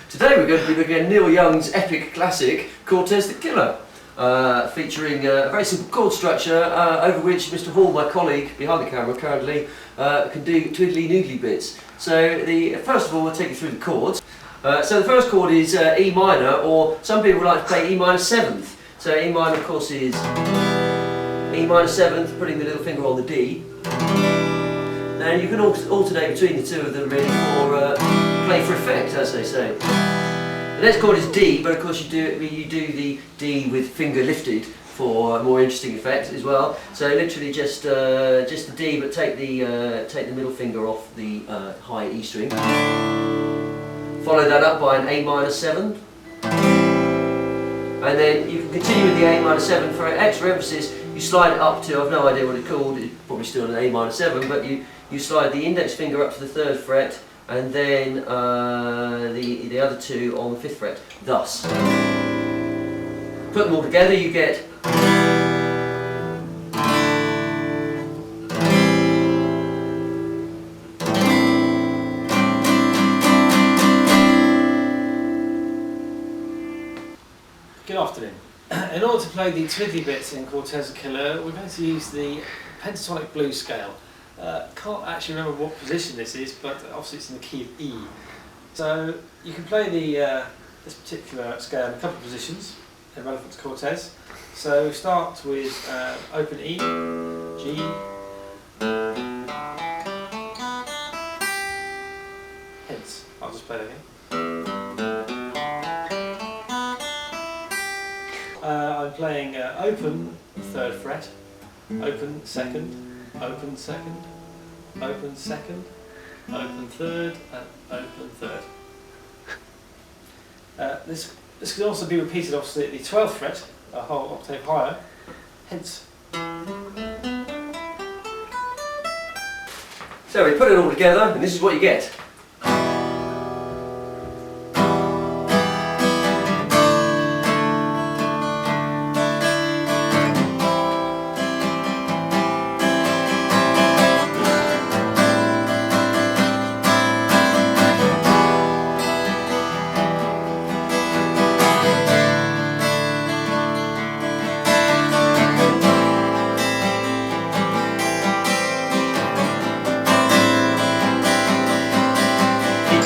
Today we're going to be looking at Neil Young's epic classic, Cortez the Killer, featuring a very simple chord structure over which Mr. Hall, my colleague behind the camera currently, can do twiddly-noodly bits. So first of all we'll take you through the chords. So the first chord is E minor, or some people like to play E minor 7th. So E minor of course is E minor 7th, putting the little finger on the D. And you can alternate between the two of them really for play for effect, as they say. The next chord is D, but of course you do the D with finger lifted for a more interesting effect as well. So literally just the D, but take the middle finger off the high E string. Follow that up by an A minor 7. And then you can continue with the A minor 7 for extra emphasis. You slide it up to, I've no idea what it's called, it's probably still an A minor 7, but you slide the index finger up to the 3rd fret and then the other two on the 5th fret, thus. Put them all together, you get Good afternoon. In order to play the twiddly bits in Cortez the Killer, we're going to use the pentatonic blues scale. Can't actually remember what position this is, but obviously it's in the key of E. So you can play this particular scale in a couple of positions relevant to Cortez. So start with open E, G, hence. I'll just play that again. I'm playing open 3rd fret, open 2nd, open 2nd, open 2nd, open 3rd, and open 3rd. This can also be repeated obviously at the 12th fret, a whole octave higher, hence. So we put it all together and this is what you get.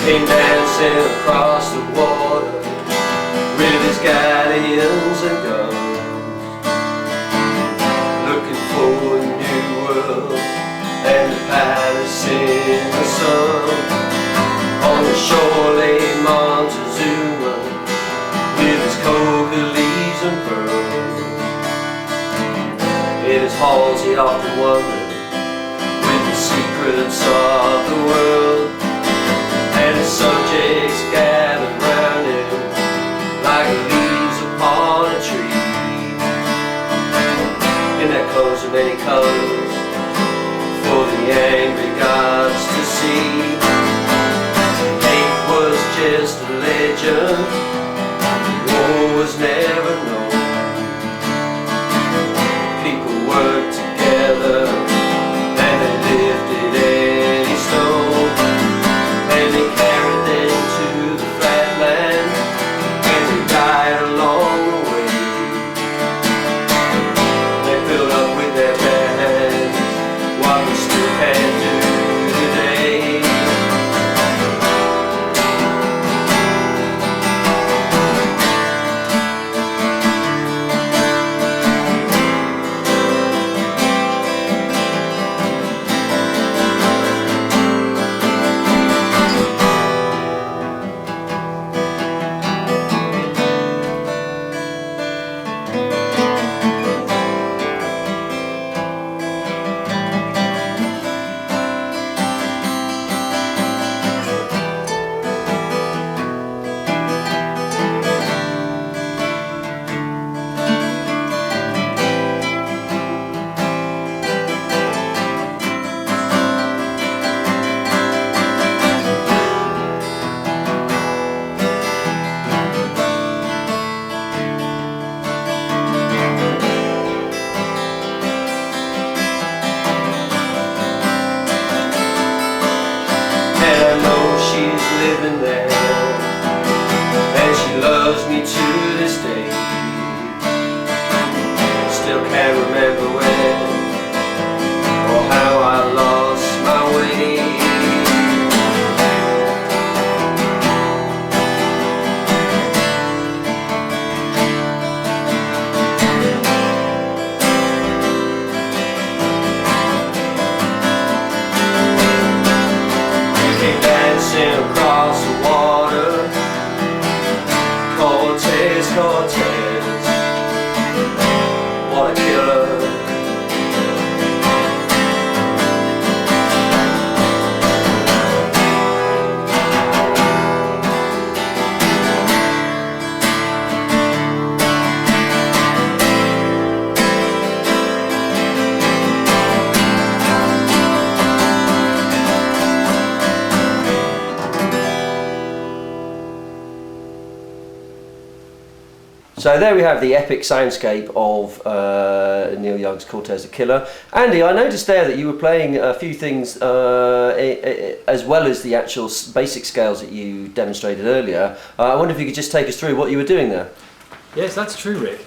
Came dancing across the water with his galleons and guns, looking for a new world and a palace in the sun. On the shore lay Montezuma with his coca leaves and pearls. In his halls he often wondered with the secrets of the world. And his subjects gathered round him like leaves upon a tree. In their clothes of many colors for the angry gods to see. Hate was just a legend, war was never known. People worked together and they lifted any stone. And they carried them to the flatland, and they died along the way. They filled up with their bare hands what we still can do today. living there. loves me to this day. Still can't remember when or how I lost my way. You came dancing across the water, Cortez, Cortez, what a killer. So there we have the epic soundscape of Neil Young's Cortez the Killer. Andy, I noticed there that you were playing a few things as well as the actual basic scales that you demonstrated earlier. I wonder if you could just take us through what you were doing there. Yes, that's true, Rick.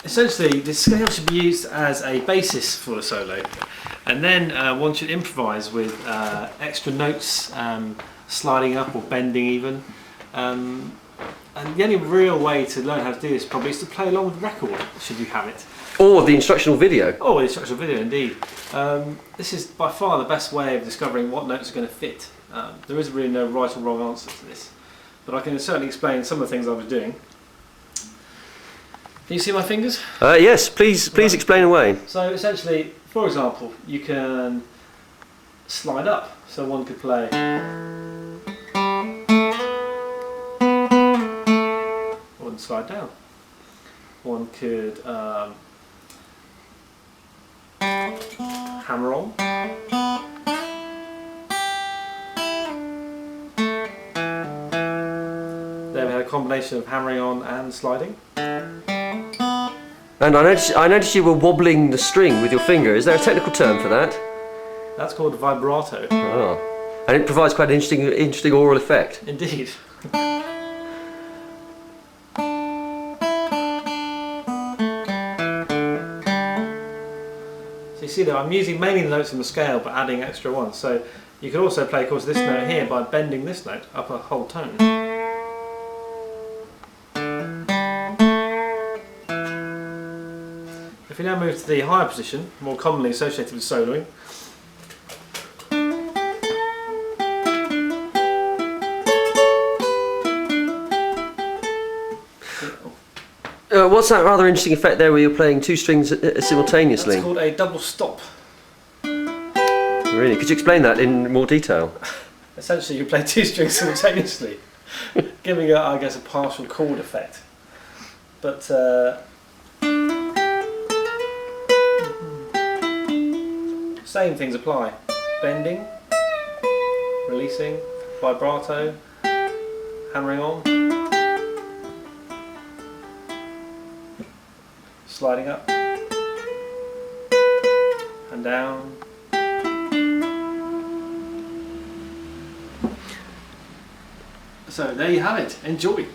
Essentially, the scale should be used as a basis for the solo, and then one should improvise with extra notes, sliding up or bending even. And the only real way to learn how to do this probably is to play along with the record, should you have it. Or the instructional video. Oh, the instructional video, indeed. This is by far the best way of discovering what notes are going to fit. There is really no right or wrong answer to this, but I can certainly explain some of the things I was doing. Can you see my fingers? Yes, please explain away. So essentially, for example, you can slide up. So one could play. One slide down. One could hammer on. There we had a combination of hammering on and sliding. And I noticed you were wobbling the string with your finger. Is there a technical term for that? That's called vibrato. Oh. And it provides quite an interesting aural effect. Indeed. So you see that I'm using mainly the notes from the scale but adding extra ones. So you could also play, of course, this note here by bending this note up a whole tone. If we now move to the higher position, more commonly associated with soloing, what's that rather interesting effect there where you're playing two strings simultaneously? that's called a double stop. Really? Could you explain that in more detail? Essentially, you play two strings simultaneously, giving, I guess, a partial chord effect. But same things apply. Bending, releasing, vibrato, hammering on, sliding up and down. So there you have it. Enjoy.